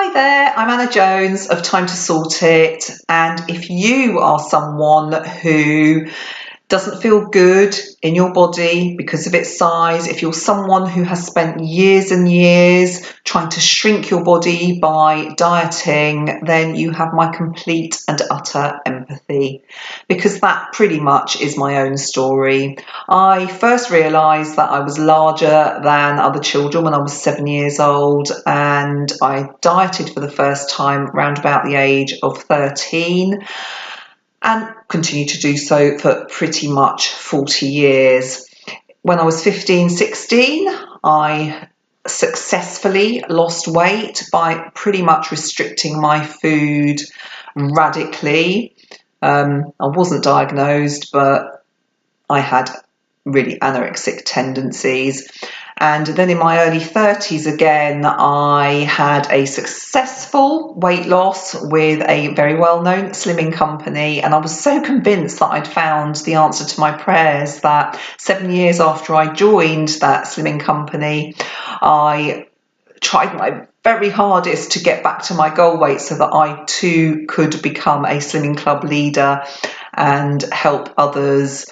Hi there, I'm Anna Jones of Time to Sort It, and if you are someone who doesn't feel good in your body because of its size, if you're someone who has spent years and years trying to shrink your body by dieting, then you have my complete and utter empathy, because that pretty much is my own story. I first realised that I was larger than other children when I was 7 years old, and I dieted for the first time around about the age of 13. And continue to do so for pretty much 40 years. When I was 15, 16, I successfully lost weight by pretty much restricting my food radically. I wasn't diagnosed, but I had really anorexic tendencies. And then in my early 30s again, I had a successful weight loss with a very well-known slimming company, and I was so convinced that I'd found the answer to my prayers that 7 years after I joined that slimming company, I tried my very hardest to get back to my goal weight so that I too could become a slimming club leader and help others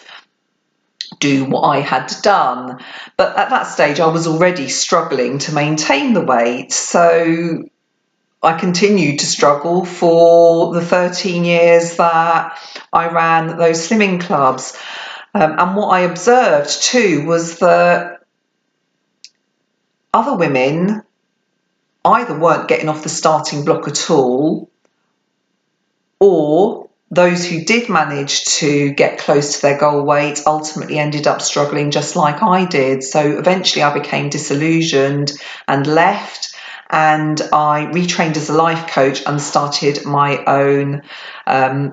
do what I had done. But at that stage I was already struggling to maintain the weight, so I continued to struggle for the 13 years that I ran those slimming clubs. And what I observed too was that other women either weren't getting off the starting block at all, or those who did manage to get close to their goal weight ultimately ended up struggling just like I did. So eventually I became disillusioned and left, and I retrained as a life coach and started my own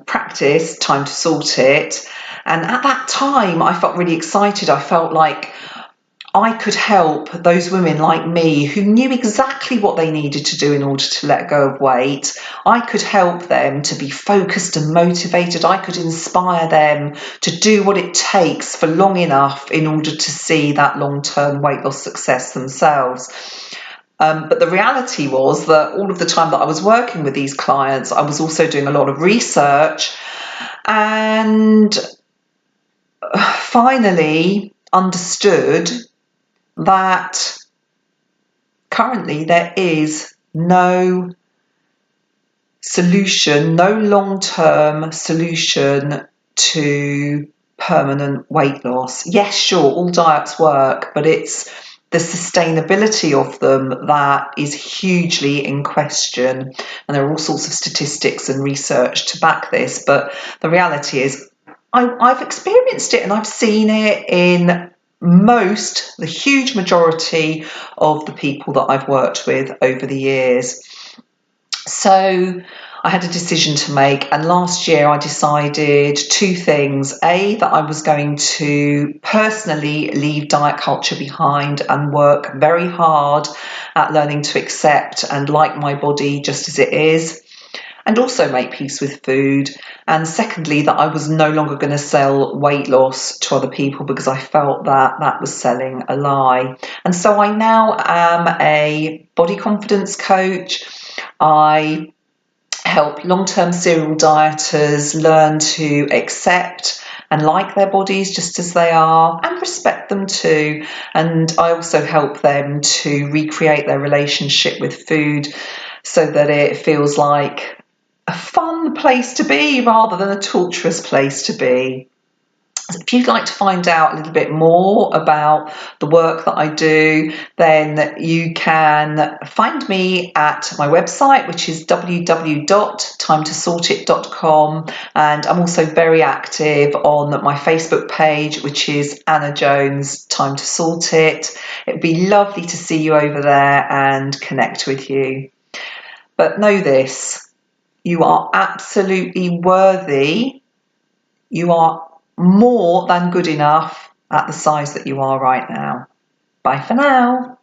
practice, Time to Sort It. And at that time I felt really excited. I felt like I could help those women like me who knew exactly what they needed to do in order to let go of weight. I could help them to be focused and motivated. I could inspire them to do what it takes for long enough in order to see that long-term weight loss success themselves. But the reality was that all of the time that I was working with these clients, I was also doing a lot of research, and finally understood that currently there is no solution, no long-term solution to permanent weight loss. Yes, sure, all diets work, but it's the sustainability of them that is hugely in question. And there are all sorts of statistics and research to back this, but the reality is I've experienced it and I've seen it in the huge majority of the people that I've worked with over the years. So I had a decision to make, and last year I decided two things. A, that I was going to personally leave diet culture behind and work very hard at learning to accept and like my body just as it is, and also make peace with food. And secondly, that I was no longer going to sell weight loss to other people because I felt that that was selling a lie. And so I now am a body confidence coach. I help long-term serial dieters learn to accept and like their bodies just as they are, and respect them too. And I also help them to recreate their relationship with food so that it feels like a fun place to be rather than a torturous place to be. If you'd like to find out a little bit more about the work that I do, then you can find me at my website, which is www.timetosortit.com, and I'm also very active on my Facebook page, which is Anna Jones Time to Sort It. It'd be lovely to see you over there and connect with you. But know this: you are absolutely worthy. You are more than good enough at the size that you are right now. Bye for now.